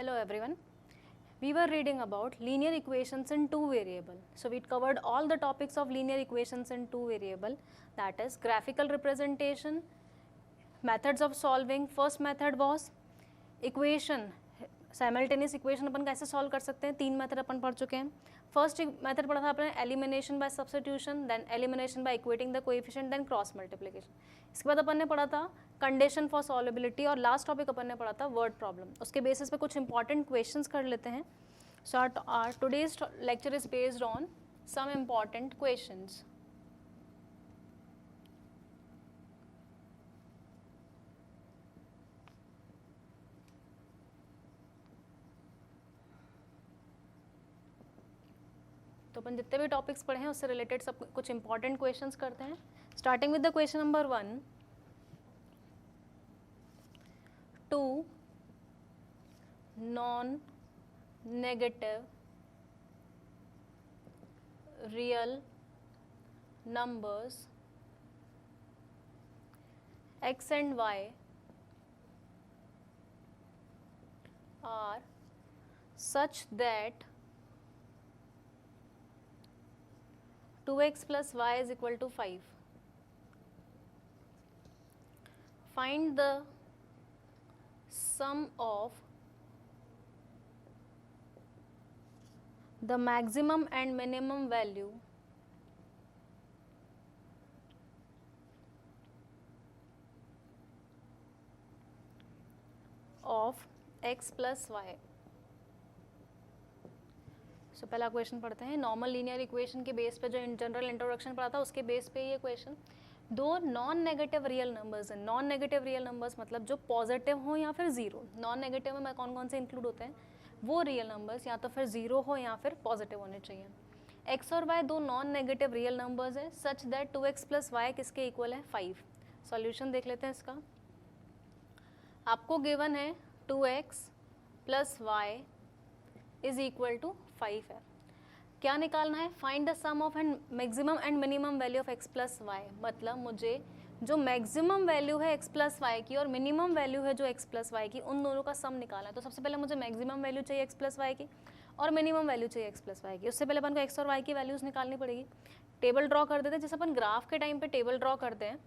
Hello everyone. We were reading about linear equations in two variable. So we covered all the topics of linear equations in two variable, that is graphical representation, methods of solving. First method was equation, simultaneous equation अपन कैसे solve कर सकते हैं, तीन method अपन पढ़ चुके हैं. First method पढ़ा था अपने elimination by substitution, then elimination by equating the coefficient, then cross multiplication. इसके बाद अपन ने पढ़ा था कंडीशन फॉर सॉल्वेबिलिटी और लास्ट टॉपिक अपन ने पढ़ा था वर्ड प्रॉब्लम. उसके बेसिस पे कुछ इंपॉर्टेंट क्वेश्चंस कर लेते हैं. So our today's lecture is based on some important questions. तो अपन जितने भी टॉपिक्स पढ़े हैं उससे रिलेटेड सब कुछ इंपॉर्टेंट क्वेश्चंस करते हैं. Starting with the question number 1. Two non negative real numbers x and y are such that 2x plus y is equal to 5. Find the sum of the maximum and minimum value of x plus y. सो पहला question पढ़ते हैं. Normal linear equation के base पे जो general introduction पढ़ा था उसके base पे ये क्वेश्चन. दो नॉन नेगेटिव रियल नंबर्स हैं. नॉन नेगेटिव रियल नंबर्स मतलब जो पॉजिटिव हो या फिर जीरो. नॉन नेगेटिव में कौन कौन से इंक्लूड होते हैं, वो रियल नंबर्स या तो फिर जीरो हो या फिर पॉजिटिव होने चाहिए. एक्स और वाई दो नॉन नेगेटिव रियल नंबर्स हैं such that 2x plus y किसके इक्वल है, 5. सॉल्यूशन देख लेते हैं इसका. आपको गिवन है 2x plus y is equal to 5 है. क्या निकालना है, find the sum of and maximum and minimum value of x plus y. मतलब मुझे जो मैक्सिमम वैल्यू है x प्लस वाई की और मिनिमम वैल्यू है जो x प्लस वाई की, उन दोनों का सम निकालना है. तो सबसे पहले मुझे मैक्सिमम वैल्यू चाहिए x प्लस वाई की और मिनिमम वैल्यू चाहिए x प्लस वाई की. उससे पहले अपन को x और y की वैल्यूज़ निकालनी पड़ेगी. टेबल ड्रॉ कर देते हैं जैसे अपन ग्राफ के टाइम पर टेबल ड्रॉ करते हैं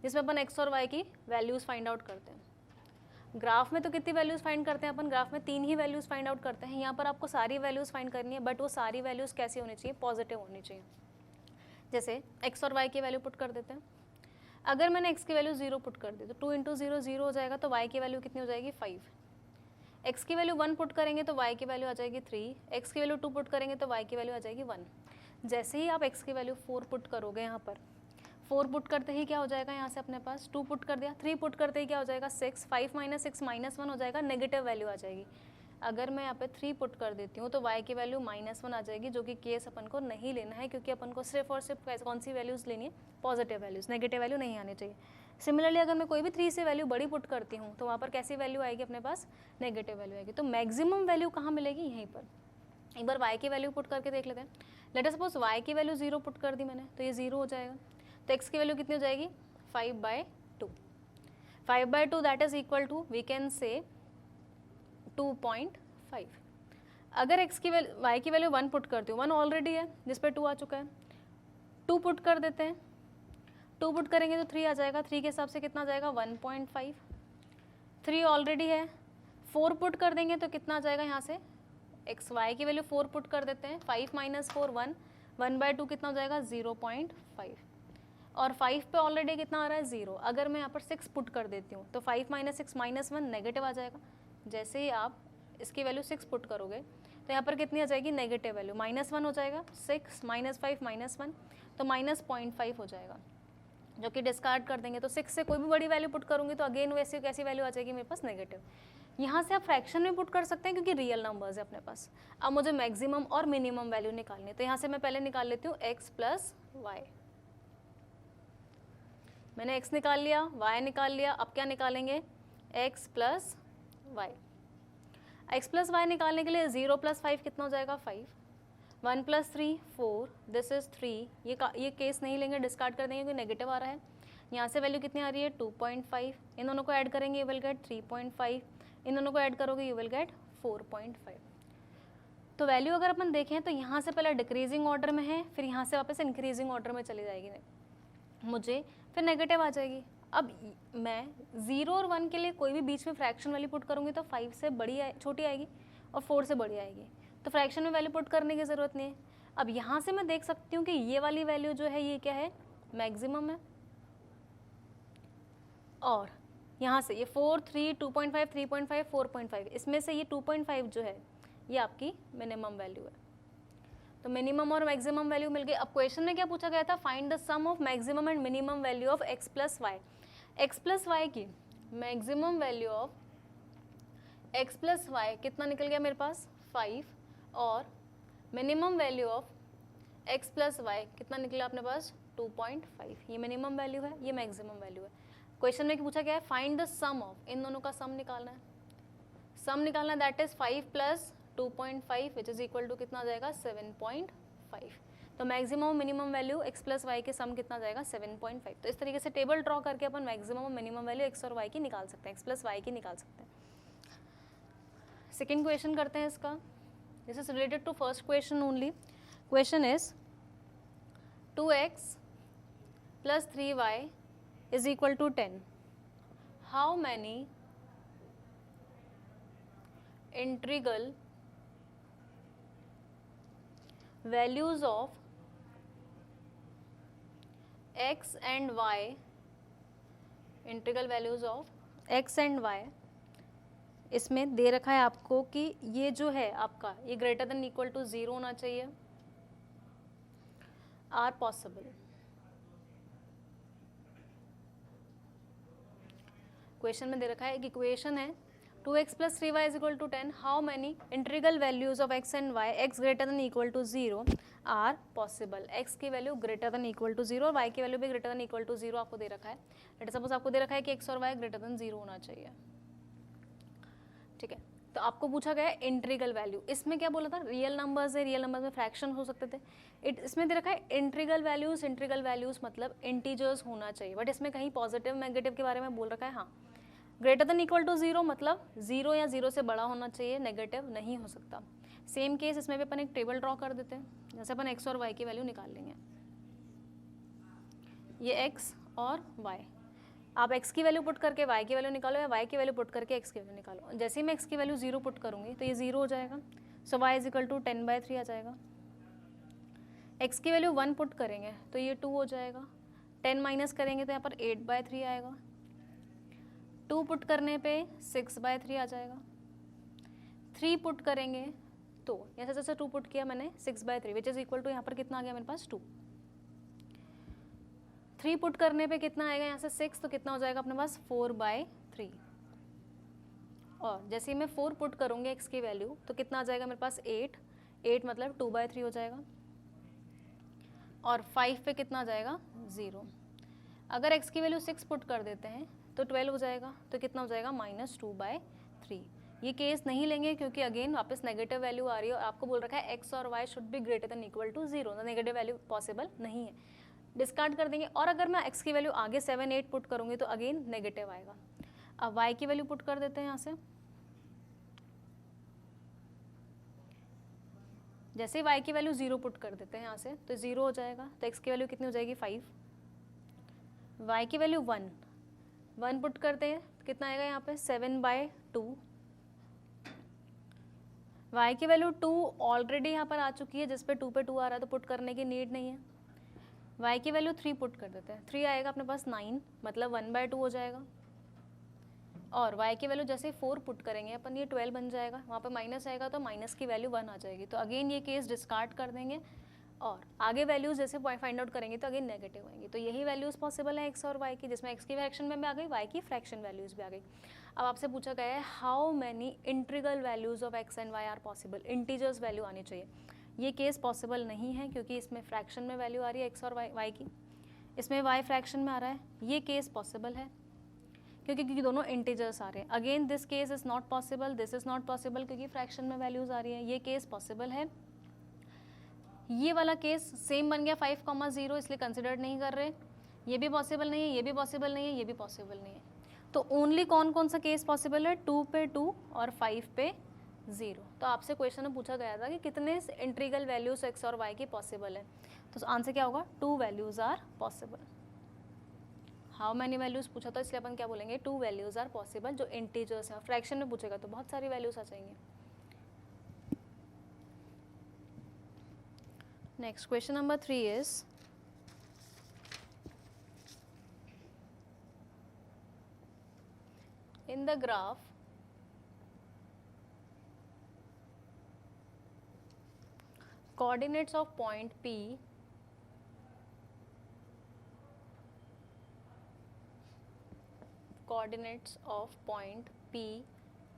जिसमें अपन x और y की वैल्यूज़ फाइंड आउट करते हैं. ग्राफ में तो कितनी वैल्यूज़ फाइंड करते हैं अपन, ग्राफ में 3 ही वैल्यूज़ फाइंड आउट करते हैं. यहाँ पर आपको सारी वैल्यूज़ फाइंड करनी है, बट वो सारी वैल्यूज़ कैसी होनी चाहिए, पॉजिटिव होनी चाहिए. जैसे x और y की वैल्यू पुट कर देते हैं. अगर मैंने x की वैल्यू 0 पुट कर दी तो 2 इंटू 0 0 हो जाएगा, तो y की वैल्यू कितनी हो जाएगी, 5. x की वैल्यू 1 पुट करेंगे तो y की वैल्यू आ जाएगी 3. x की वैल्यू 2 पुट करेंगे तो y की वैल्यू आ जाएगी 1. जैसे ही आप x की वैल्यू 4 पुट करोगे, यहाँ पर 4 पुट करते ही क्या हो जाएगा, यहाँ से अपने पास 2 पुट कर दिया, 3 पुट करते ही क्या हो जाएगा 6, 5 माइनस 6 माइनस 1 हो जाएगा, नेगेटिव वैल्यू आ जाएगी. अगर मैं यहाँ पे 3 पुट कर देती हूँ तो y की वैल्यू -1 आ जाएगी, जो कि केस अपन को नहीं लेना है, क्योंकि अपन को सिर्फ और सिर्फ कौन सी वैल्यूज़ लेनी है, पॉजिटिव वैल्यूज़, नेगेटिव वैल्यू नहीं आनी चाहिए. सिमिलरली अगर मैं कोई भी 3 से वैल्यू बड़ी पुट करती हूँ तो वहाँ पर कैसी वैल्यू आएगी, अपने पास नेगेटिव वैल्यू आएगी. तो मैक्सिमम वैल्यू कहाँ मिलेगी, यहीं पर. एक बार y की वैल्यू पुट करके देख लेते हैं. लेट अस सपोज y की वैल्यू 0 पुट कर दी मैंने, तो ये 0 हो जाएगा. तो x की वैल्यू कितनी हो जाएगी, 5/2. 5/2 that is equal to, we can say 2.5. अगर x की वैल्यू, y की वैल्यू 1 पुट करती हूँ, 1 ऑलरेडी है जिस पे 2 आ चुका है. 2 पुट कर देते हैं, 2 पुट करेंगे तो 3 आ जाएगा. 3 के हिसाब से कितना आ जाएगा, 1.5. 3 ऑलरेडी है. 4 पुट कर देंगे तो कितना आ जाएगा, यहाँ से x y की वैल्यू 4 पुट कर देते हैं. 5 माइनस 4 1, 1/2 कितना हो जाएगा, 0.5. और 5 पे ऑलरेडी कितना आ रहा है, 0. अगर मैं यहाँ पर 6 पुट कर देती हूँ तो 5 माइनस 6 माइनस 1 नेगेटिव आ जाएगा. जैसे ही आप इसकी वैल्यू 6 पुट करोगे तो यहाँ पर कितनी आ जाएगी, नेगेटिव वैल्यू, -1 हो जाएगा. 6 माइनस 5 माइनस 1 तो -0.5 हो जाएगा, जो कि डिस्कार्ड कर देंगे. तो 6 से कोई भी बड़ी वैल्यू पुट करूँगी तो अगेन वैसी कैसी वैल्यू आ जाएगी, मेरे पास नेगेटिव. यहाँ से आप फ्रैक्शन में पुट कर सकते हैं क्योंकि रियल नंबर्स है अपने पास. अब मुझे मैक्सिमम और मिनिमम वैल्यू निकालनी है, तो यहाँ से मैं पहले निकाल लेती हूँ x प्लस वाई. मैंने x निकाल लिया, y निकाल लिया. अब क्या निकालेंगे, x plus y. x plus y निकालने के लिए 0 प्लस 5 कितना हो जाएगा, 5. 1 प्लस 3 4, दिस इज 3. ये केस नहीं लेंगे, डिस्कार्ड कर देंगे क्योंकि नेगेटिव आ रहा है. यहाँ से वैल्यू कितनी आ रही है, 2.5. इन दोनों को ऐड करेंगे, विल गेट 3.5. इन दोनों को ऐड करोगे यू विल गेट 4.5। तो वैल्यू अगर अपन देखें तो यहाँ से पहले डिक्रीजिंग ऑर्डर में है, फिर यहाँ से वापस इंक्रीजिंग ऑर्डर में चली जाएगी मुझे, फिर नेगेटिव आ जाएगी। अब मैं 0 और 1 के लिए कोई भी बीच में फ्रैक्शन वैल्यू पुट करूँगी तो 5 से बड़ी छोटी आएगी और 4 से बड़ी आएगी, तो फ्रैक्शन में वैल्यू पुट करने की ज़रूरत नहीं है। अब यहाँ से मैं देख सकती हूँ कि ये वाली वैल्यू जो है ये क्या है, मैक्सिमम है, और यहाँ से ये 4, 3, 2.5, 3.5, 4.5, इसमें से ये 2.5 जो है ये आपकी मिनिमम वैल्यू है। तो मिनिमम और मैक्सिमम वैल्यू मिल गई। अब क्वेश्चन में क्या पूछा गया था, find the sum of maximum and minimum value of x plus Y. X plus Y की maximum value of x plus Y कितना निकल गया मेरे पास 5, और minimum value of x plus Y कितना निकला अपने पास 2.5। ये मिनिमम वैल्यू है, ये मैक्सिमम वैल्यू है। क्वेश्चन में पूछा गया है फाइंड द सम ऑफ, इन दोनों का सम निकालना है। सम निकालना that is 5 plus 2.5 which is equal to कितना आ जाएगा 7.5। तो maximum minimum value x plus y के सम कितना जाएगा 7.5। तो इस तरीके से टेबल ड्रॉ करके अपन मैक्सिमम और मिनिमम वैल्यू x और y की निकाल सकते हैं, x प्लस वाई की निकाल सकते हैं। सेकेंड क्वेश्चन करते हैं इसका, this is related to first question only. Question is 2x plus 3y is equal to 10. How many integral values of x and y, integral values of x and y, इसमें दे रखा है आपको कि ये जो है आपका ये ग्रेटर देन इक्वल टू 0 होना चाहिए, आर पॉसिबल। क्वेश्चन में दे रखा है, एक इक्वेशन है 2x plus 3y is equal to 10, how many integral values of x and y, x greater than equal to 0 are possible. x की value greater than equal to 0 और y की value भी greater than equal to 0 आपको दे रखा है। Let suppose आपको दे रखा है कि x और y ग्रेटर देन 0 होना चाहिए, ठीक है। तो आपको पूछा गया है इंटीग्रल वैल्यू, इसमें क्या बोला था, रियल नंबर्स है, रियल नंबर्स में फ्रैक्शन हो सकते थे। इसमें दे रखा है इंटीग्रल वैल्यूज, इंटीग्रल वैल्यूज मतलब इंटीजर्स होना चाहिए, बट इसमें कहीं पॉजिटिव नेगेटिव के बारे में बोल रखा है। हाँ, ग्रेटर देन इक्वल टू 0 मतलब 0 या 0 से बड़ा होना चाहिए, नेगेटिव नहीं हो सकता। सेम केस इसमें भी अपन एक टेबल ड्रॉ कर देते हैं, जैसे अपन x और y की वैल्यू निकाल लेंगे। ये x और y, आप x की वैल्यू पुट करके y की वैल्यू निकालो या y की वैल्यू पुट करके x की वैल्यू निकालो। जैसे ही मैं x की वैल्यू 0 पुट करूँगी तो ये 0 हो जाएगा, सो y इज इक्वल टू 10/3 आ जाएगा। x की वैल्यू 1 पुट करेंगे तो ये 2 हो जाएगा, 10 माइनस करेंगे तो यहाँ पर 8/3 आएगा, 2 पुट करने पे 6/3 आ जाएगा, 3 पुट करेंगे तो जैसे जैसे 2 पुट किया मैंने 6/3 विच इज इक्वल टू यहाँ पर कितना आ गया मेरे पास 2। 3 पुट करने पे कितना आएगा यहाँ से 6, तो कितना हो जाएगा अपने पास 4/3। और जैसे ही मैं 4 पुट करूँगी x की वैल्यू तो कितना आ जाएगा मेरे पास 8 मतलब 2/3 हो जाएगा, और 5 पे कितना आ जाएगा 0। अगर x की वैल्यू 6 पुट कर देते हैं तो 12 हो जाएगा, तो कितना हो जाएगा -2/3। ये केस नहीं लेंगे क्योंकि अगेन वापस नेगेटिव वैल्यू आ रही है और आपको बोल रखा है x और y should be greater than equal to 0, तो नेगेटिव वैल्यू पॉसिबल नहीं है, डिस्कार्ड कर देंगे। और अगर मैं x की वैल्यू आगे 7, 8 पुट करूँगी तो अगेन नेगेटिव आएगा। अब y की वैल्यू पुट कर देते हैं यहाँ से, जैसे ही y की वैल्यू 0 पुट कर देते हैं यहाँ से तो 0 हो जाएगा, तो x की वैल्यू कितनी हो जाएगी 5, y की वैल्यू 1 पुट करते हैं तो कितना आएगा यहाँ पे 7/2, y की वैल्यू 2 ऑलरेडी यहाँ पर आ चुकी है जिस पे 2 पे 2 आ रहा है तो पुट करने की नीड नहीं है। y की वैल्यू 3 पुट कर देते हैं, 3 आएगा अपने पास 9 मतलब 1/2 हो जाएगा, और y की वैल्यू जैसे 4 पुट करेंगे अपन ये 12 बन जाएगा, वहाँ पे माइनस आएगा तो माइनस की वैल्यू 1 आ जाएगी, तो अगेन ये केस डिस्कार्ड कर देंगे और आगे वैल्यूज जैसे फाइंड आउट करेंगे तो अगेन नेगेटिव आएंगे। तो यही वैल्यूज पॉसिबल है x और y की, जिसमें x की फ्रैक्शन में भी आ गई, y की फ्रैक्शन वैल्यूज भी आ गई। अब आपसे पूछा गया है how many integral values of x and y are possible, integers value आनी चाहिए। ये केस पॉसिबल नहीं है क्योंकि इसमें फ्रैक्शन में वैल्यू आ रही है x और y की, इसमें y फ्रैक्शन में आ रहा है। ये केस पॉसिबल है क्योंकि दोनों इंटीजर्स आ रहे हैं। Again this case is not possible, this is not possible क्योंकि फ्रैक्शन में वैल्यूज आ रही है। ये केस पॉसिबल है। ये वाला केस सेम बन गया 5,0 इसलिए कंसिडर नहीं कर रहे। ये भी पॉसिबल नहीं है, ये भी पॉसिबल नहीं है, ये भी पॉसिबल नहीं है। तो ओनली कौन कौन सा केस पॉसिबल है, 2 पे 2 और 5 पे 0। तो आपसे क्वेश्चन में पूछा गया था कि कितने इंटीग्रल वैल्यूज x और y की पॉसिबल है, तो आंसर क्या होगा, 2 values are possible. How many values पूछा था, इसलिए अपन क्या बोलेंगे, 2 वैल्यूज आर पॉसिबल, जो इंटीजर्स है। फ्रैक्शन में पूछेगा तो बहुत सारी वैल्यूज आ जाएंगी। Next question number 3 is in the graph coordinates of point P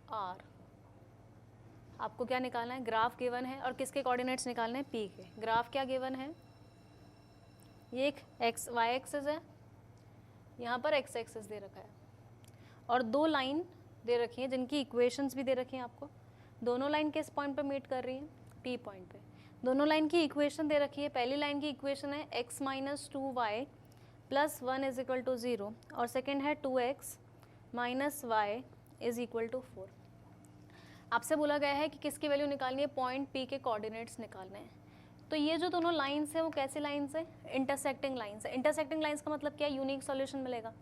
are, आपको क्या निकालना है, ग्राफ गिवन है और किसके कोऑर्डिनेट्स निकालने हैं, P के। ग्राफ क्या गिवन है, ये एक x y एक्सिस है, यहाँ पर x एक्सिस दे रखा है और दो लाइन दे रखी हैं जिनकी इक्वेशंस भी दे रखी हैं आपको। दोनों लाइन किस पॉइंट पे मीट कर रही हैं, P पॉइंट पे। दोनों लाइन की इक्वेशन दे रखी है। पहली लाइन की इक्वेशन है x minus 2y plus 1 is equal to 0 और सेकेंड है 2x minus y is equal to 4। आपसे बोला गया है कि किसकी वैल्यू निकालनी है, पॉइंट P के कोऑर्डिनेट्स निकालने हैं। तो ये जो दोनों लाइन्स है वो कैसे लाइन्स है, इंटरसेक्टिंग लाइन्स है। इंटरसेक्टिंग लाइन्स का मतलब क्या है, यूनिक सॉल्यूशन मिलेगा।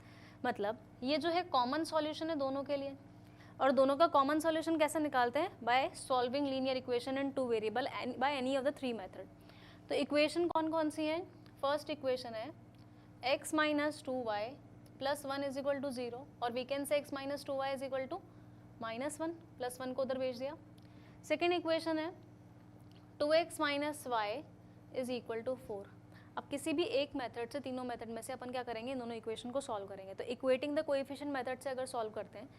मतलब ये जो है कॉमन सॉल्यूशन है दोनों के लिए, और दोनों का कॉमन सॉल्यूशन कैसे निकालते हैं, by solving linear equation in 2 variable by any of the 3 method. तो इक्वेशन कौन कौन सी है, फर्स्ट इक्वेशन है x minus 2y plus 1 is equal to 0 और we can say x minus 2y is equal to -1 plus 1 को उधर भेज दिया। सेकेंड इक्वेशन है 2x minus y is equal to 4। अब किसी भी एक मेथड से, तीनों मेथड में से अपन क्या करेंगे, इन दोनों इक्वेशन को सॉल्व करेंगे। तो इक्वेटिंग द कोएफिशिएंट मेथड से अगर सॉल्व करते हैं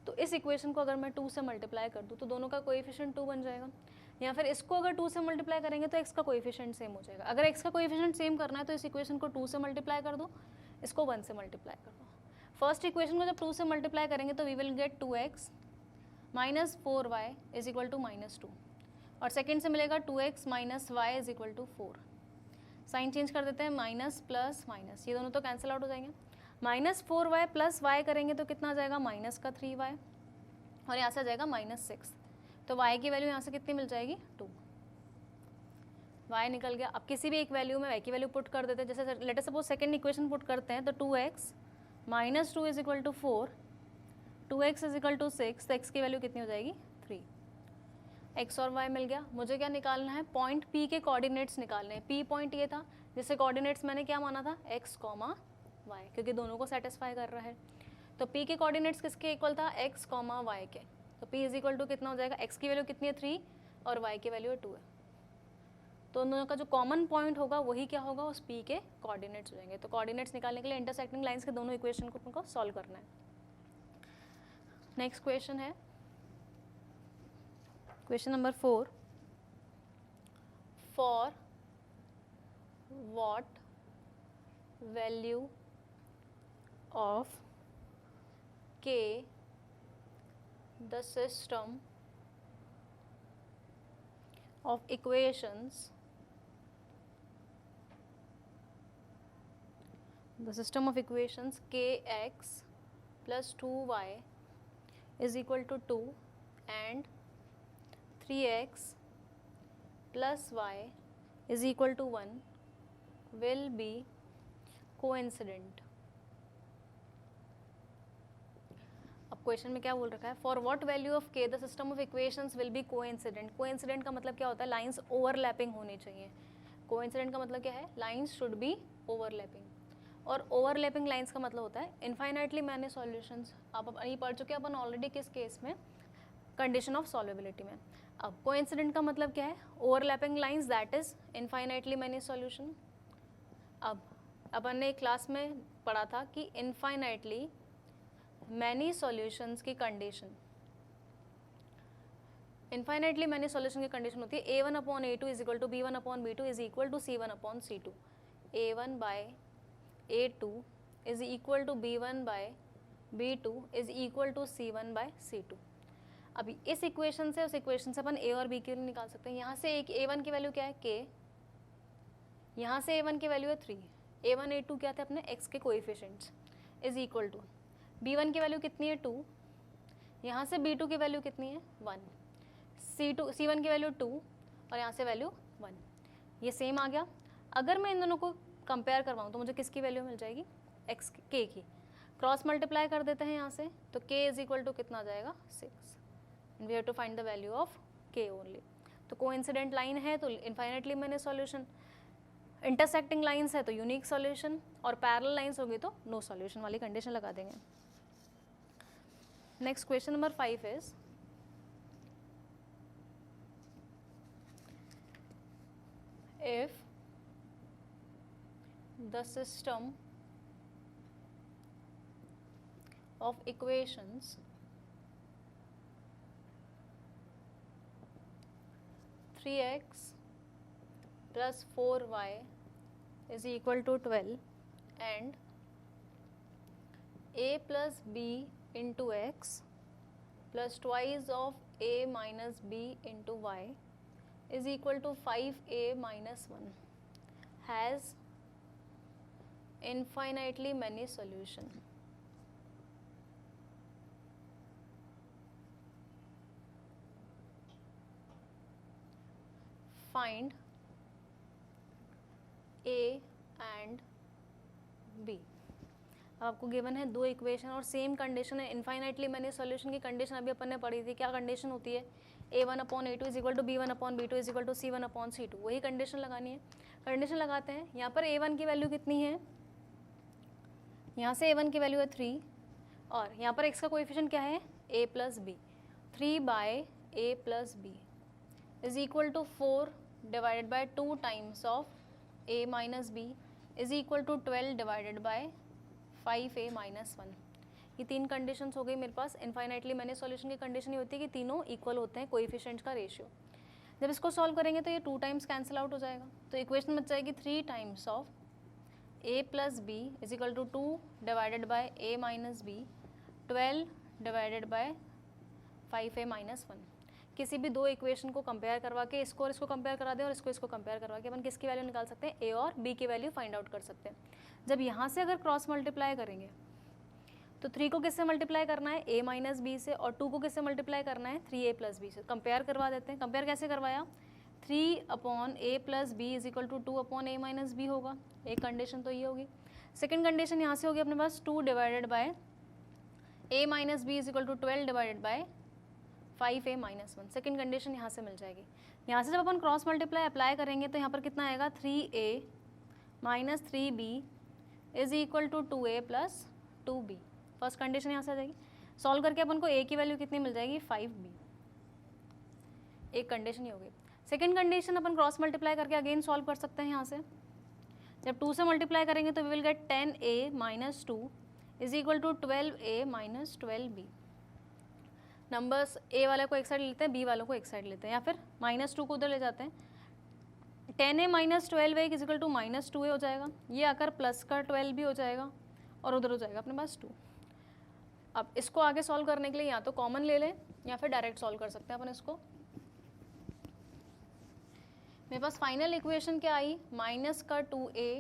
तो इस इक्वेशन को अगर मैं 2 से मल्टीप्लाई कर दूँ तो दोनों का कोएफिशिएंट 2 बन जाएगा, या फिर इसको अगर 2 से मल्टीप्लाई करेंगे तो x का कोएफिशिएंट सेम हो जाएगा। अगर x का कोएफिशिएंट सेम करना है तो इस इक्वेशन को 2 से मल्टीप्लाई कर दो, इसको 1 से मल्टीप्लाई कर दो। फर्स्ट इक्वेशन को जब 2 से मल्टीप्लाई करेंगे तो we will get 2x minus 4y is equal to -2 और सेकेंड से मिलेगा 2x minus y is equal to 4। Sign change कर देते हैं, माइनस प्लस माइनस, ये दोनों तो कैंसिल आउट हो जाएंगे। -4y प्लस y करेंगे तो कितना आ जाएगा, माइनस का 3y और यहाँ से आ जाएगा -6। तो y की वैल्यू यहाँ से कितनी मिल जाएगी, 2। y निकल गया। अब किसी भी एक वैल्यू में y की वैल्यू पुट कर देते हैं, जैसे later suppose second equation put करते हैं तो 2x minus 2 is equal to 4, 2x is equal to 6, तो x की वैल्यू कितनी हो जाएगी, 3। x और y मिल गया। मुझे क्या निकालना है, पॉइंट P के कोऑर्डिनेट्स निकालने हैं। P पॉइंट ये था जिससे कोऑर्डिनेट्स मैंने क्या माना था, x, y, क्योंकि दोनों को सेटिस्फाई कर रहा है। तो P के कोऑर्डिनेट्स किसके इक्वल था, x, y के। तो P इज इक्वल टू कितना हो जाएगा, x की वैल्यू कितनी है 3 और y की वैल्यू 2 है। तो उन दोनों का जो कॉमन पॉइंट होगा वही क्या होगा, उस P के कोऑर्डिनेट्स हो जाएंगे। तो कोऑर्डिनेट्स निकालने के लिए इंटरसेक्टिंग लाइंस के दोनों इक्वेशन को उनको सॉल्व करना है। नेक्स्ट क्वेश्चन है question number 4, for what value of k the system of equations kx plus 2y is equal to 2 and 3x plus y is equal to 1 will be coincident। अब question में क्या बोल रखा है, for what value of k the system of equations will be coincident. Coincident का मतलब क्या होता है, लाइंस ओवरलैपिंग होनी चाहिए। कोइंसिडेंट का मतलब क्या है, लाइंस शुड बी ओवरलैपिंग, और ओवरलैपिंग लाइंस का मतलब होता है इनफाइनाइटली मैनी सॉल्यूशंस। आप ये पढ़ चुके हैं अपन ऑलरेडी, किस केस में, कंडीशन ऑफ सॉल्वेबिलिटी में। अब कोइंसिडेंट का मतलब क्या है, overlapping lines that is infinitely many solution. अब अपन ने क्लास में पढ़ा था कि इनफाइनाइटली मैनी सॉल्यूशंस की कंडीशन, इनफाइनाइटली मैनी सॉल्यूशन की कंडीशन होती है a1 upon a2 is equal to b1 upon b2 is equal to c1 upon c2। a1 by a2 is equal to b1 by b2 is equal to c1 by c2। अभी इस equation से, उस equation से अपन a और b की value निकाल सकते हैं। यहाँ से एक a1 की वैल्यू क्या है, k, यहाँ से a1 की वैल्यू है 3, a1 a2 क्या थे अपने x के coefficients, is equal to B1 की वैल्यू कितनी है 2, यहाँ से B2 की वैल्यू कितनी है 1, C1 की वैल्यू 2 और यहाँ से वैल्यू 1, ये सेम आ गया। अगर मैं इन दोनों को कंपेयर करवाऊँ तो मुझे किसकी वैल्यू मिल जाएगी, x k की। क्रॉस मल्टीप्लाई कर देते हैं यहाँ से, तो k इज इक्वल टू कितना आ जाएगा 6, and we have to find the value of k only. तो कोइंसिडेंट लाइन है तो infinitely many solution, intersecting lines है तो यूनिक सॉल्यूशन, और पैरेलल लाइंस होगी तो नो सॉल्यूशन वाली कंडीशन लगा देंगे। Next question number 5 is if the system of equations three x plus 4y is equal to 12 and a plus b into x plus twice of a minus b into y is equal to 5a minus 1 has infinitely many solution. Find a and b। अब आपको given है दो equation और same condition है, infinitely many solution की condition अभी अपन ने पढ़ी थी। क्या कंडीशन होती है, a1/a2 is equal to b1/b2 is equal to c1/c2, वही कंडीशन लगानी है। कंडीशन लगाते हैं, यहाँ पर a1 की वैल्यू कितनी है, यहाँ से a1 की वैल्यू है 3 और यहाँ पर x का कोएफिशिएंट क्या है a plus b, 3/a plus b is equal to 4 divided by 2 times of a minus b is equal to 12 divided by 5a minus 1। ये तीन कंडीशंस हो गई मेरे पास। इनफाइनाइटली मैंने सॉल्यूशन की कंडीशन ये होती है कि तीनों इक्वल होते हैं कोएफिशिएंट्स का रेशियो। जब इसको सॉल्व करेंगे तो ये 2 टाइम्स कैंसिल आउट हो जाएगा, तो इक्वेशन बच जाएगी 3 times of a plus b is equal to 2 divided by a minus b 12 divided by 5a minus 1। किसी भी दो इक्वेशन को कंपेयर करवा के इसको और इसको कंपेयर करा दें और इसको कंपेयर करवा के अपन किसकी वैल्यू निकाल सकते हैं, a और b की वैल्यू फाइंड आउट कर सकते हैं। जब यहाँ से अगर क्रॉस मल्टीप्लाई करेंगे तो 3 को किससे मल्टीप्लाई करना है, a माइनस बी से, और 2 को किससे मल्टीप्लाई करना है, 3a प्लस बी से। कंपेयर करवा देते हैं। कंपेयर कैसे करवाया, 3/a plus b is equal to 2/a minus b होगा, एक कंडीशन तो ये होगी। सेकेंड कंडीशन यहाँ से होगी अपने पास 2 divided by a minus b is equal to 12 divided by 5a minus 1। Second condition यहाँ से मिल जाएगी। यहाँ से जब अपन क्रॉस मल्टीप्लाई अप्लाई करेंगे तो यहाँ पर कितना आएगा, 3a minus 3b is equal to 2a plus 2b। First condition यहाँ से आ जाएगी। सॉल्व करके अपन को a की वैल्यू कितनी मिल जाएगी, 5b। एक कंडीशन ही हो गई। सेकेंड कंडीशन अपन क्रॉस मल्टीप्लाई करके अगेन सॉल्व कर सकते हैं। यहाँ से जब 2 से मल्टीप्लाई करेंगे तो we will get 10a minus 2 is equal to 12a minus 12b। Numbers a वाले को एक साइड लेते हैं, b वालों को एक साइड लेते हैं, या फिर -2 को उधर ले जाते हैं। 10a minus 12a is equal to minus 2a हो जाएगा। ये आकर प्लस का 12 भी हो जाएगा और उधर हो जाएगा अपने पास 2। अब इसको आगे सॉल्व करने के लिए या तो कॉमन ले लें या फिर डायरेक्ट सॉल्व कर सकते हैं अपन इसको। मेरे पास फाइनल इक्वेशन क्या आई, माइनस का 2a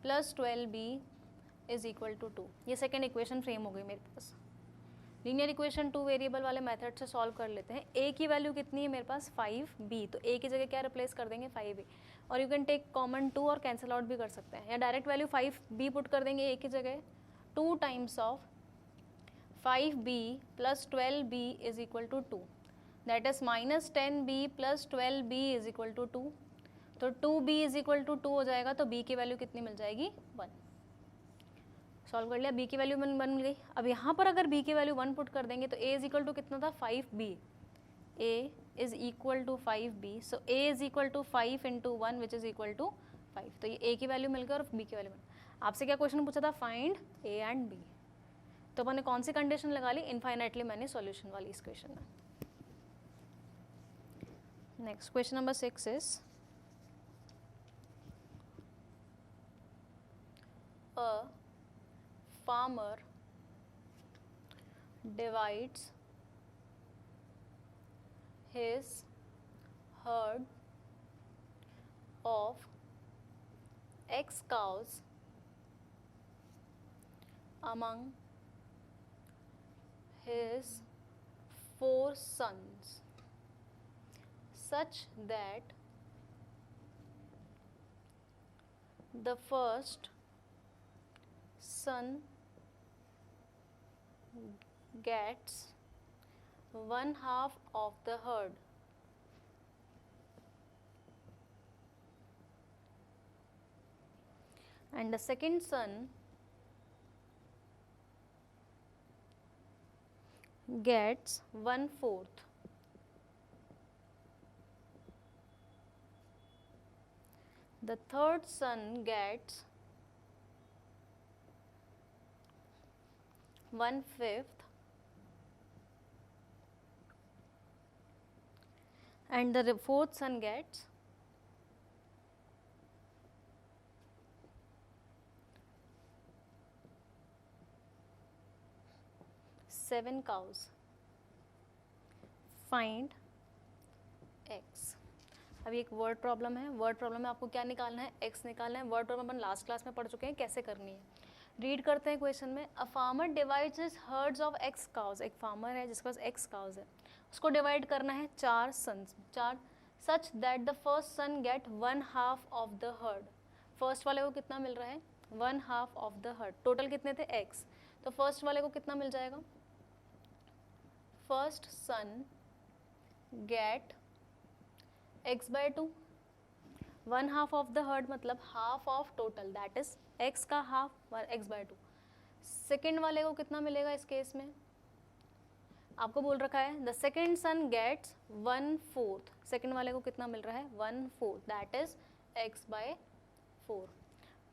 plus 12b is equal to 2। ये सेकेंड इक्वेशन फ्रेम हो गई मेरे पास। लीनियर इक्वेशन 2 वेरिएबल वाले मेथड से सॉल्व कर लेते हैं। a की वैल्यू कितनी है मेरे पास, 5b, तो a की जगह क्या रिप्लेस कर देंगे, 5a, और यू कैन टेक कॉमन 2 और कैंसिल आउट भी कर सकते हैं, या डायरेक्ट वैल्यू 5b पुट कर देंगे a की जगह। 2 times of 5b plus 12b is equal to 2, that is minus 10b plus 12b is equal to 2। तो 2b इज इक्वल टू 2 हो जाएगा, तो b की वैल्यू कितनी मिल जाएगी, 1। सॉल्व कर लिया, b की वैल्यू 1 मिल गई। अब यहाँ पर अगर b की वैल्यू 1 पुट कर देंगे तो a इज इक्वल टू कितना था, 5b। a is equal to 5b, so a is equal to 5 into 1 which is equal to 5। तो ये a की वैल्यू मिल गई और b की वैल्यू मिल गई। आपसे क्या क्वेश्चन पूछा था, फाइंड a एंड b। तो अपन ने कौन सी कंडीशन लगा ली, इनफाइनाइटली मैंने सॉल्यूशन वाली इस क्वेश्चन में। Next question number 6 is a farmer divides his herd of X cows among his 4 sons such that the first son gets 1/2 of the herd and the second son gets 1/4. The third son gets 1/5 and the fourth son gets 7 cows. Find x. अभी एक word problem है. Word problem में आपको क्या निकालना है? x निकालना है. वर्ड प्रॉब्लम अपन लास्ट क्लास में पढ़ चुके हैं कैसे करनी है. रीड करते हैं क्वेश्चन में. A farmer divides his herds of x cows. एक फार्मर है जिसके पास x काउज है, उसको डिवाइड करना है 4 sons, 4 such that the first son get 1/2 of the herd. First वाले को कितना मिल रहा है? 1/2 ऑफ द हर्ड. टोटल कितने थे? x. तो फर्स्ट वाले को कितना मिल जाएगा? First son get x/2. 1/2 of the herd मतलब half of total, that is x का हाफ x/2. सेकेंड वाले को कितना मिलेगा इस केस में? आपको बोल रखा है the second son gets 1/4. Second वाले को कितना मिल रहा है? 1/4, that is x/4.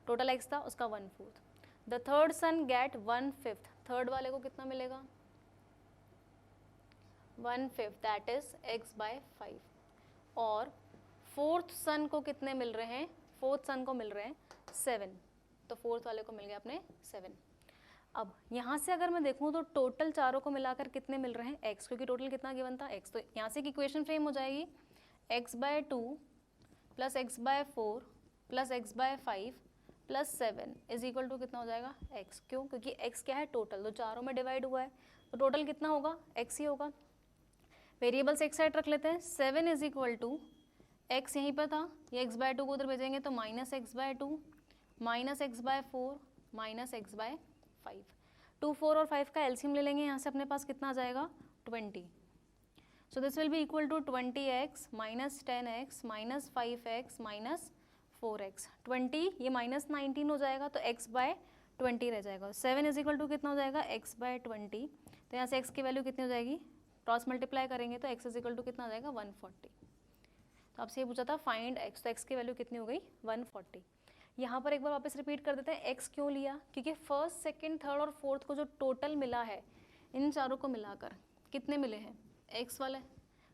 Total x था उसका 1/4. The third son get 1/5. Third वाले को कितना मिलेगा? 1/5, दैट इज x/5. और फोर्थ सन को कितने मिल रहे हैं? फोर्थ सन को मिल रहे हैं 7. तो फोर्थ वाले को मिल गया अपने 7. अब यहाँ से अगर मैं देखूँ तो टोटल चारों को मिलाकर कितने मिल रहे हैं? x, क्योंकि टोटल कितना गिवन था? x. तो यहाँ से एक इक्वेशन फ्रेम हो जाएगी x/2 plus x/4 plus x/5 plus 7 is equal to कितना हो जाएगा? x. क्यों? क्योंकि x क्या है? टोटल. तो चारों में डिवाइड हुआ है तो टोटल कितना होगा? x ही होगा. वेरिएबल्स एक साइड रख लेते हैं. 7 इज इक्वल टू x यहीं पर था, ये x/2 को उधर भेजेंगे तो minus x/2 minus x/4 minus x/5. 2, 4 और 5 का एलसीएम ले लेंगे. यहाँ से अपने पास कितना आ जाएगा? 20. So this will be equal to 20x minus 10x minus 5x minus 4x. 20 ये माइनस 19 हो जाएगा तो x/20 रह जाएगा. 7 इज इक्वल टू कितना हो जाएगा? x/20. तो यहाँ से x की वैल्यू कितनी हो जाएगी? क्रॉस मल्टीप्लाई करेंगे तो x इज इक्वल टू कितना हो जाएगा? 140. तो आपसे ये पूछा था फाइंड x, तो x की वैल्यू कितनी हो गई? 140. यहाँ पर एक बार वापस रिपीट कर देते हैं. x क्यों लिया? क्योंकि फर्स्ट, सेकंड, थर्ड और फोर्थ को जो टोटल मिला है इन चारों को मिलाकर कितने मिले हैं? x वाले.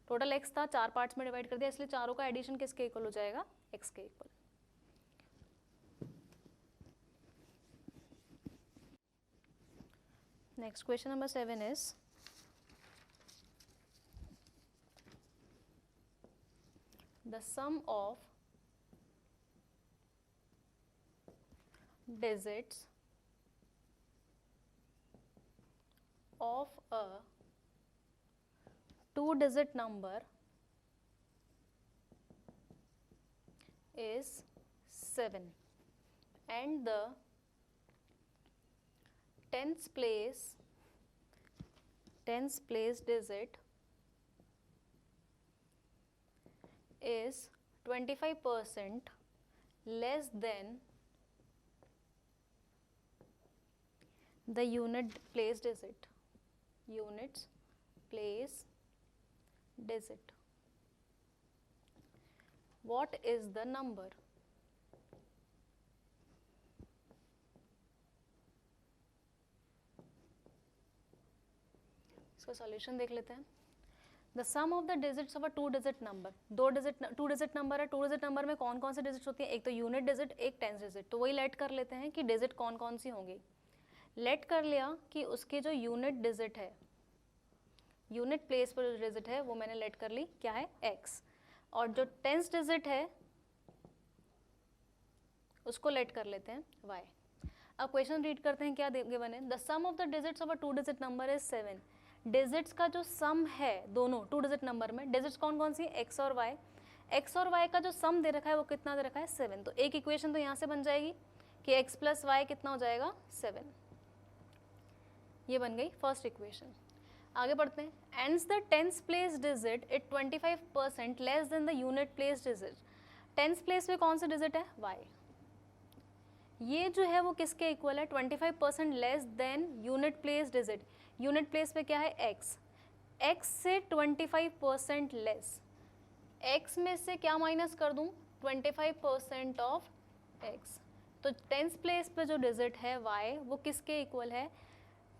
टोटल x था, 4 पार्ट्स में डिवाइड कर दिया, इसलिए चारों का एडिशन किसके इक्वल हो जाएगा? x के equal. Next question number 7 is the sum of digits of a 2-digit number is 7 and the tens place digit is 25% less than the unit place digit. Units place digit. What is the number? इसका solution देख लेते हैं. The sum of the digits of a 2-digit number. 2-digit number है. 2-digit number में कौन कौन से digits होती हैं? एक तो यूनिट डिजिट, एक टेंस डिजिट. तो वही लेट कर लेते हैं कि डिजिट कौन कौन सी होंगी. लेट कर लिया कि उसके जो यूनिट डिजिट है, यूनिट प्लेस पर जो डिजिट है वो मैंने लेट कर ली, क्या है? x. और जो टेंस डिजिट है उसको लेट कर लेते हैं y. अब क्वेश्चन रीड करते हैं क्या गिवन है. The sum of the digits of a 2-digit number is 7 digits का जो सम है दोनों 2 डिजिट नंबर में, डिजिट्स कौन कौन सी, एक्स और वाई, एक्स और वाई का जो सम दे रखा है वो कितना दे रखा है 7। तो एक इक्वेशन तो यहाँ से बन जाएगी कि एक्स प्लस वाई कितना हो जाएगा 7, ये बन गई फर्स्ट इक्वेशन। आगे बढ़ते हैं, ends the tens place digit it 25% less than the unit place digit. Tens place पे कौन सा डिजिट है, वाई, ये जो है वो किसके इक्वल है, 25% less than unit place digit. Unit place पे क्या है एक्स, एक्स से 25% लेस, एक्स में से क्या माइनस कर दूं 25% ऑफ एक्स। तो टेंस प्लेस पे जो डिजिट है वाई वो किसके इक्वल है,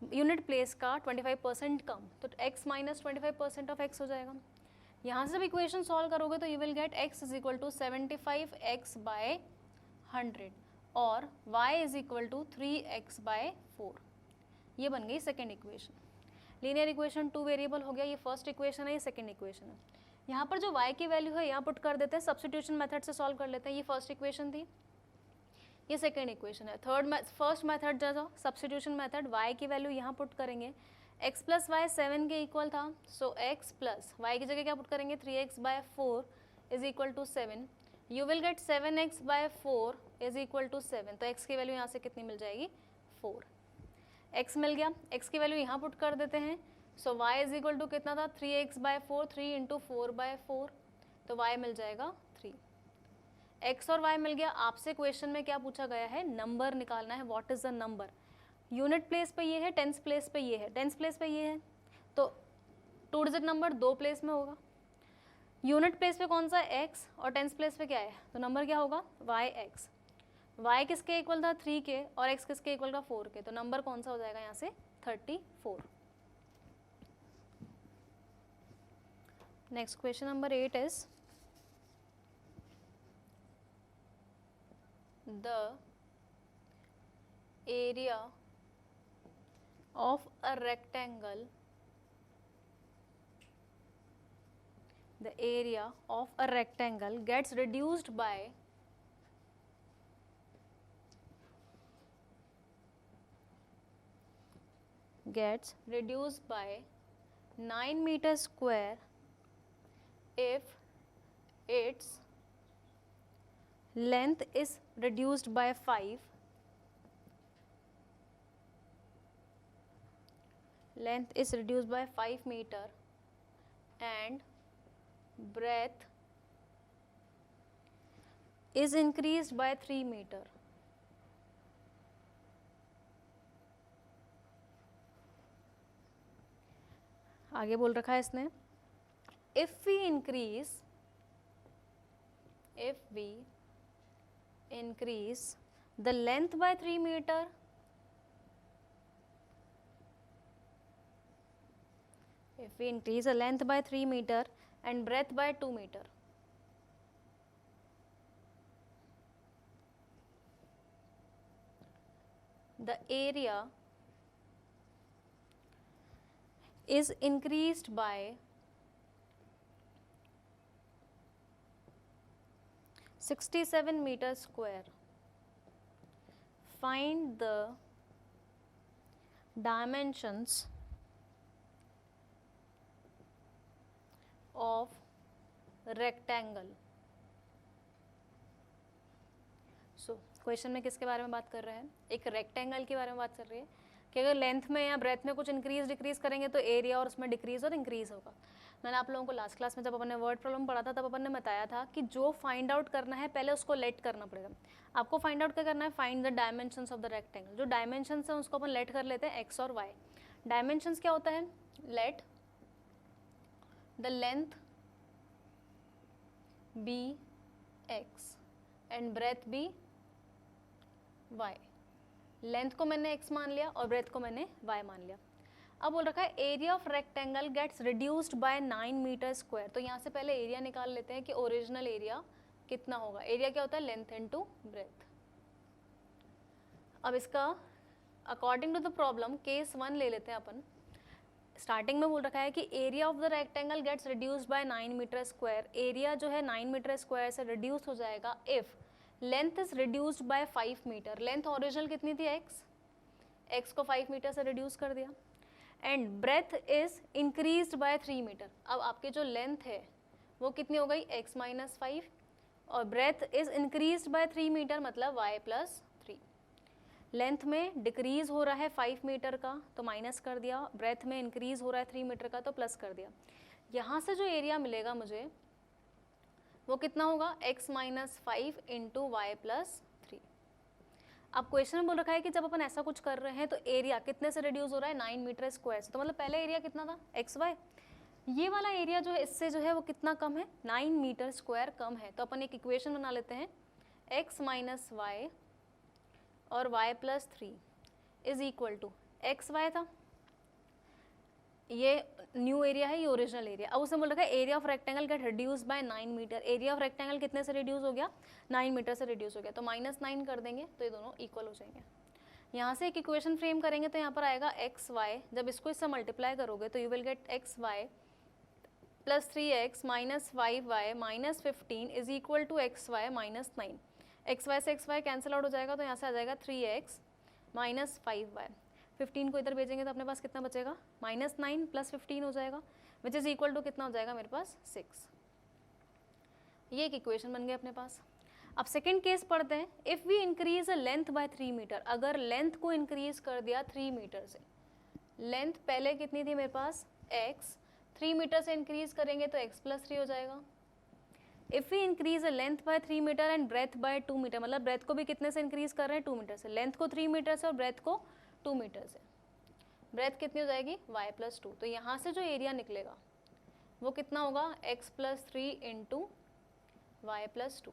यूनिट प्लेस का 25% कम, तो x माइनस 25% ऑफ x हो जाएगा। यहाँ से जब इक्वेशन सॉल्व करोगे तो you will get x is equal to 75x by 100 और y is equal to 3x by 4। ये बन गई second equation. Linear equation 2 variable हो गया, ये फर्स्ट इक्वेशन है, ये सेकेंड इक्वेशन है। यहाँ पर जो y की वैल्यू है यहाँ पुट कर देते हैं, सब्स्टिट्यूशन मेथड से सॉल्व कर लेते हैं। ये फर्स्ट इक्वेशन थी, ये सेकेंड इक्वेशन है। फर्स्ट मेथड जो सब्स्टिट्यूशन मेथड, y की वैल्यू यहाँ पुट करेंगे, x प्लस वाई 7 के इक्वल था, सो x प्लस वाई की जगह क्या पुट करेंगे 3x by 4 is equal to 7, you will get 7x by 4 is equal to 7। तो x की वैल्यू यहाँ से कितनी मिल जाएगी 4, x मिल गया, x की वैल्यू यहाँ पुट कर देते हैं, सो y इज इक्वल टू कितना था 3x बाय 4, 3 इंटू 4 बाय 4, तो y मिल जाएगा 3। x और y मिल गया। आपसे क्वेश्चन में क्या पूछा गया है, नंबर निकालना है, what is the number. Unit place पे ये है, टेंस प्लेस पे ये है, टेंस प्लेस पे ये है, तो 2 डिजिट नंबर 2 प्लेस में होगा। यूनिट प्लेस पे कौन सा x और टेंस प्लेस पे क्या है, तो नंबर क्या होगा yx। y किसके इक्वल था 3 के और x किसके इक्वल था 4 के, तो नंबर कौन सा हो जाएगा यहाँ से 34। Next question number 8 is the area of a rectangle, the area of a rectangle gets reduced by gets reduced by 9 meters square if its length is reduced by 5, length is reduced by 5 meter and breadth is increased by 3 meter. आगे बोल रखा है इसने, if we increase the length by 3 meter, if we increase the length by 3 meter and breadth by 2 meter, the area is increased by 67 meters square. Find the dimensions of rectangle. So question में किसके बारे में बात कर रहे हैं, एक rectangle के बारे में बात कर रही है कि अगर लेंथ में या ब्रेथ में कुछ इंक्रीज डिक्रीज करेंगे तो एरिया और उसमें डिक्रीज और इंक्रीज होगा। मैंने आप लोगों को लास्ट क्लास में जब अपन ने वर्ड प्रॉब्लम पढ़ा था तब अपन ने बताया था कि जो फाइंड आउट करना है पहले उसको लेट करना पड़ेगा। आपको फाइंड आउट क्या करना है, find the dimensions of the rectangle. जो डायमेंशंस हैं उसको अपन लेट कर लेते हैं एक्स और वाई। डायमेंशंस क्या होता है, let the length be x and breadth be y. Length को मैंने x मान लिया और ब्रेथ को मैंने y मान लिया। अब बोल रखा है area of rectangle gets reduced by 9 metre square. तो यहाँ से पहले एरिया निकाल लेते हैं कि ओरिजिनल एरिया कितना होगा। एरिया क्या होता है, लेंथ इनटू ब्रेथ। अब इसका according to the problem case 1 ले लेते हैं अपन। स्टार्टिंग में बोल रखा है कि area of the rectangle gets reduced by 9 metre square. Area जो है 9 मीटर स्क्वायर से रिड्यूस हो जाएगा if length is reduced by 5 metre. Length original कितनी थी x को 5 मीटर से रिड्यूस कर दिया। And breadth is increased by 3 metre. अब आपकी जो लेंथ है वो कितनी हो गई x माइनस 5 और breadth is increased by 3 metre मतलब y प्लस 3। लेंथ में डिक्रीज हो रहा है 5 मीटर का तो माइनस कर दिया, ब्रेथ में इंक्रीज हो रहा है 3 मीटर का तो प्लस कर दिया। यहाँ से जो एरिया मिलेगा मुझे वो कितना होगा x minus 5 into y plus 3। अब क्वेश्चन में बोल रखा है कि जब अपन ऐसा कुछ कर रहे हैं तो एरिया कितने से रिड्यूस हो रहा है 9 मीटर स्क्वायर से, तो मतलब पहले एरिया कितना था xy, ये वाला एरिया जो है इससे जो है वो कितना कम है 9 मीटर स्क्वायर कम है। तो अपन एक इक्वेशन बना लेते हैं x माइनस वाई और y plus 3 is equal to x y था, ये न्यू एरिया है, ये ओरिजिनल एरिया। अब उसने बोल रखा है area of rectangle get reduce by 9 metre. Area of rectangle कितने से रिड्यूस हो गया 9 मीटर से रिड्यूस हो गया, तो -9 कर देंगे तो ये दोनों इक्वल हो जाएंगे। यहाँ से एक इक्वेशन फ्रेम करेंगे तो यहाँ पर आएगा एक्स वाई, जब इसको इससे मल्टीप्लाई करोगे तो you will get x y plus 3x minus 5y minus 15 is equal to x y minus 9। X y से एक्स वाई कैंसिल आउट हो जाएगा तो यहाँ से आ जाएगा 3x माइनस 5y। 15 को इधर भेजेंगे तो अपने पास कितना बचेगा -9 प्लस 15 हो जाएगा विच इज़ इक्वल टू कितना हो जाएगा मेरे पास 6। ये एक इक्वेशन बन गया अपने पास। अब सेकेंड केस पढ़ते हैं। If we increase a length by 3 metre, अगर लेंथ को इंक्रीज कर दिया 3 मीटर से, लेंथ पहले कितनी थी मेरे पास x, 3 मीटर से इंक्रीज करेंगे तो x प्लस 3 हो जाएगा। If we increase a length by 3 metre and breadth by 2 metre, मतलब ब्रेथ को भी कितने से इंक्रीज कर रहे हैं 2 मीटर से, लेंथ को 3 मीटर से और ब्रेथ को 2 मीटर से, ब्रेथ कितनी हो जाएगी y प्लस 2। तो यहाँ से जो एरिया निकलेगा वो कितना होगा x plus 3 into y plus 2।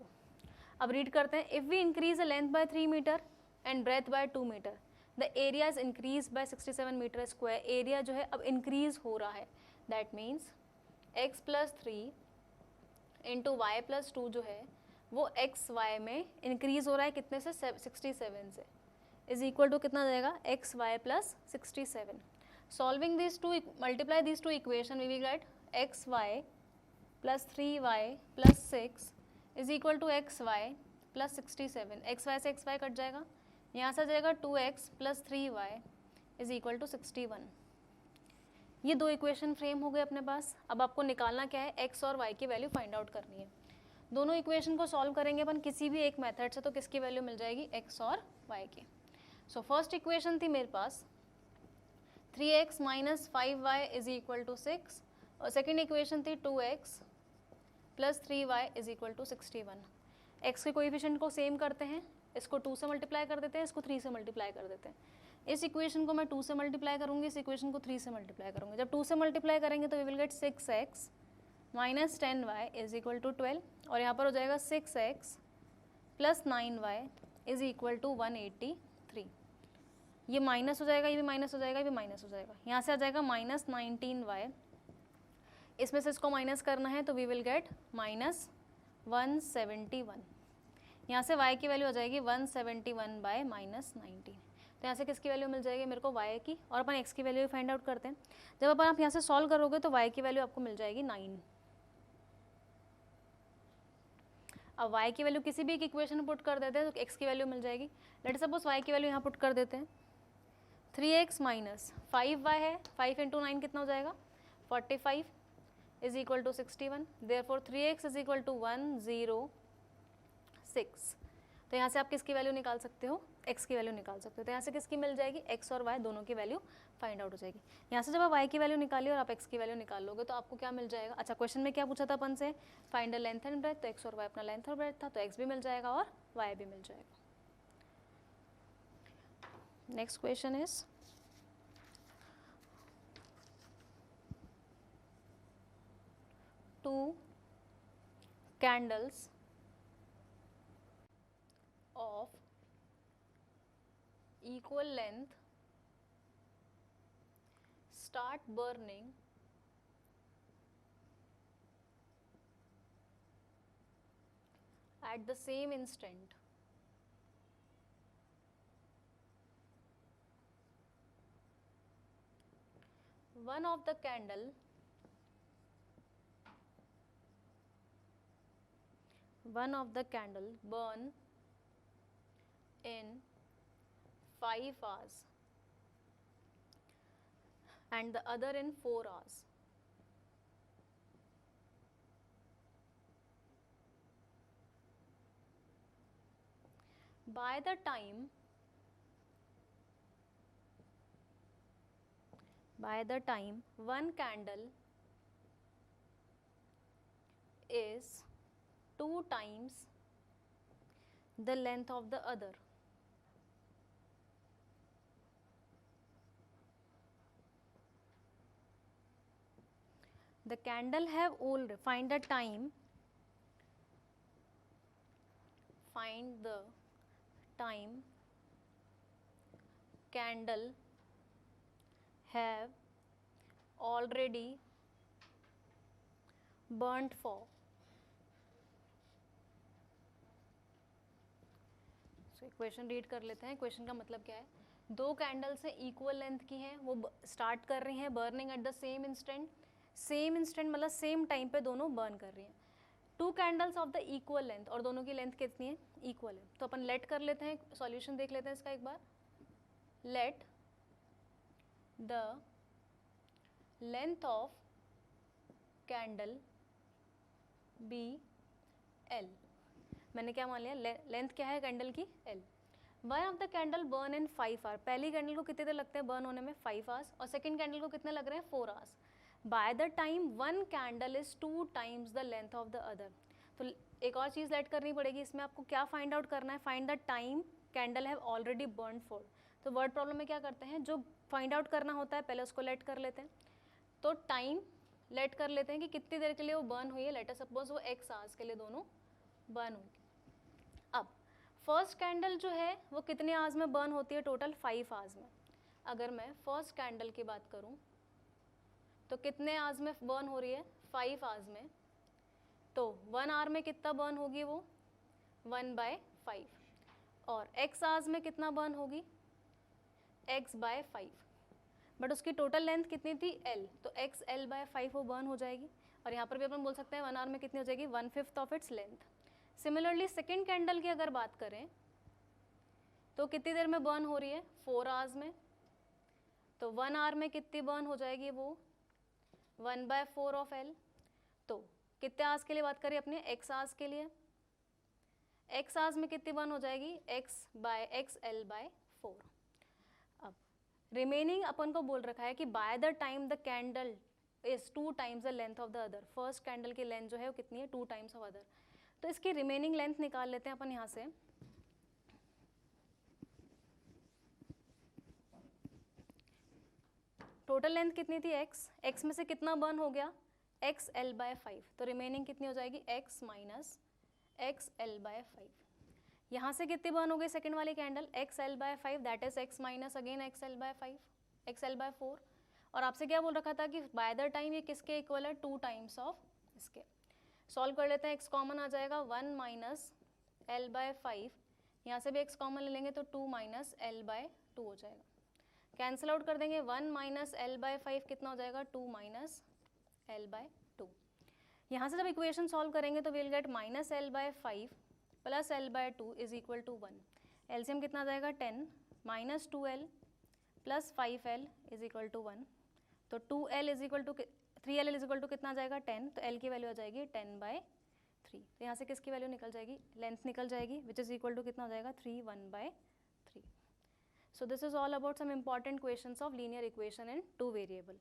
अब रीड करते हैं। If we increase a length by 3 metre and breadth by 2 metre the area is increase by 67 metre square. Area जो है अब इंक्रीज हो रहा है, that means x plus 3 into y plus 2 जो है वो एक्स वाई में इंक्रीज हो रहा है कितने से 67 से, इज इक्वल टू कितना जाएगा x y plus 67। Solving this two multiply this two equation we will get x y plus 3y plus 6 is equal to x y plus 67। X y से एक्स वाई कट जाएगा, यहाँ से आ जाएगा 2x plus 3y is equal to 61। ये दो equation frame हो गए अपने पास। अब आपको निकालना क्या है x और y की वैल्यू फाइंड आउट करनी है। दोनों इक्वेशन को सॉल्व करेंगे अपन किसी भी एक मेथड से, तो किसकी वैल्यू मिल जाएगी x और y की। सो फर्स्ट इक्वेशन थी मेरे पास 3x minus 5y is equal to 6 और सेकेंड इक्वेशन थी 2x plus 3y is equal to 61। x के कोएफिशिएंट को सेम करते हैं, इसको 2 से मल्टीप्लाई कर देते हैं, इसको 3 से मल्टीप्लाई कर देते हैं। इस इक्वेशन को मैं 2 से मल्टीप्लाई करूँगी, इस इक्वेशन को 3 से मल्टीप्लाई करूँगी। जब 2 से मल्टीप्लाई करेंगे तो we will get 6x minus 10y is equal to 12 और यहाँ पर हो जाएगा 6x plus 9y is equal to 183। ये माइनस हो जाएगा, ये भी माइनस हो जाएगा, ये भी माइनस हो जाएगा। यहाँ से आ जाएगा माइनस 19y, इसमें से इसको माइनस करना है तो वी विल गेट माइनस 171। यहाँ से y की वैल्यू आ जाएगी 171 बाय माइनस 19। तो यहाँ से किसकी वैल्यू मिल जाएगी मेरे को y की, और अपन x की वैल्यू फाइंड आउट करते हैं। जब अपन आप यहाँ से सॉल्व करोगे तो y की वैल्यू आपको मिल जाएगी 9। अब y की वैल्यू किसी भी एक इक्वेशन में पुट कर देते हैं तो x की वैल्यू मिल जाएगी। लेट सपोज y की वैल्यू यहाँ पुट कर देते हैं। 3x माइनस 5y है, 5 इंटू 9 कितना हो जाएगा 45 is equal to 61। Therefore 3x is equal to 106। तो यहाँ से आप किसकी वैल्यू निकाल सकते हो x की वैल्यू निकाल सकते हो। तो यहाँ से किसकी मिल जाएगी x और y दोनों की वैल्यू फाइंड आउट हो जाएगी। यहाँ से जब आप y की वैल्यू निकालिए और आप x की वैल्यू निकाल लोगे तो आपको क्या मिल जाएगा। अच्छा, क्वेश्चन में क्या पूछा था अपन से, find a length and breadth, तो x और y अपना लेंथ और ब्रेथ था, तो x भी मिल जाएगा और y भी मिल जाएगा। Next question is two candles of equal length start burning at the same instant. One of the candle burn in 5 hours and the other in 4 hours. By the time one candle is 2 times the length of the other, the candle have already find the time candle have already burnt for. So equation read कर लेते हैं. Question का मतलब क्या है, दो candle से equal length की हैं, वो स्टार्ट कर रही हैं burning at the same instant मतलब सेम टाइम पे दोनों बर्न कर रही हैं. 2 candles of the equal length, और दोनों की लेंथ कितनी है, इक्वल है. तो अपन लेट कर लेते हैं, सॉल्यूशन देख लेते हैं इसका एक बार. Let the length of candle be L. मैंने क्या मान लिया, लेंथ क्या है कैंडल की, L. One of the candle burn in 5 hour. पहली कैंडल को कितने देर लगते हैं बर्न होने में, 5 आवर्स. और सेकंड कैंडल को कितने लग रहे हैं, 4 hours. By the time one candle is 2 times the length of the other. तो एक और चीज़ लेट करनी पड़ेगी इसमें, आपको क्या फाइंड आउट करना है, find the time candle have already burn for. तो वर्ड प्रॉब्लम में क्या करते हैं, जो फाइंड आउट करना होता है पहले उसको लेट कर लेते हैं. तो टाइम लेट कर लेते हैं कि कितनी देर के लिए वो बर्न हुई है. लेट अस सपोज वो x आवर्स के लिए दोनों बर्न हुई. अब फर्स्ट कैंडल जो है वो कितने आवर्स में बर्न होती है, टोटल 5 आवर्स में. अगर मैं फर्स्ट कैंडल की बात करूं तो कितने आवर्स में बर्न हो रही है, 5 आवर्स में. तो 1 आवर में कितना बर्न होगी वो, 1/5. और x आवर्स में कितना बर्न होगी, x/5. बट उसकी टोटल लेंथ कितनी थी, l. तो x l/5 वो बर्न हो जाएगी. और यहाँ पर भी अपन बोल सकते हैं 1 आवर में कितनी हो जाएगी, 1/5 of its length. Similarly second candle की अगर बात करें तो कितनी देर में बर्न हो रही है, 4 आवर्स में. तो 1 आवर में कितनी बर्न हो जाएगी वो, 1/4 ऑफ l. तो कितने आवर्स के लिए बात करें अपने, x आवर्स के लिए. x आवर्स में कितनी बर्न हो जाएगी, x l/4. अब रिमेनिंग अपन को बोल रखा है कि by the time the candle is 2 times the length of the other. First candle की लेंथ जो है वो कितनी है, 2 टाइम्स ऑफ अदर. तो इसकी रिमेनिंग लेंथ निकाल लेते हैं अपन यहाँ से. टोटल लेंथ कितनी थी, x में से कितना बर्न हो गया, x l/5. तो रिमेनिंग कितनी हो जाएगी, x माइनस x l/5. यहाँ से कितनी बर्न हो गई सेकेंड वाली candle, x l/5, that is x minus again x l/5, x l/4. और आपसे क्या बोल रखा था कि बाय द टाइम ये किसके इक्वल है, 2 टाइम्स ऑफ इसके. सॉल्व कर लेते हैं, x कॉमन आ जाएगा, 1 माइनस l/5. यहाँ से भी x कॉमन ले लेंगे तो 2 माइनस l/2 हो जाएगा. कैंसिल आउट कर देंगे, 1 माइनस l/5 कितना हो जाएगा, 2 माइनस l/2. यहाँ से जब इक्वेशन सॉल्व करेंगे तो will get minus l/5 plus l/2 is equal to 1. LCM कितना आ जाएगा, 10 minus 2l plus 5l is equal to 1. तो 2l is equal to 3l is equal to कितना आ जाएगा, 10. तो l की वैल्यू आ जाएगी 10/3. तो यहाँ से किसकी वैल्यू निकल जाएगी, लेंथ निकल जाएगी, विच इज इक्वल टू कितना हो जाएगा, 3 1/3. So this is all about some important questions of linear equation in 2 variable.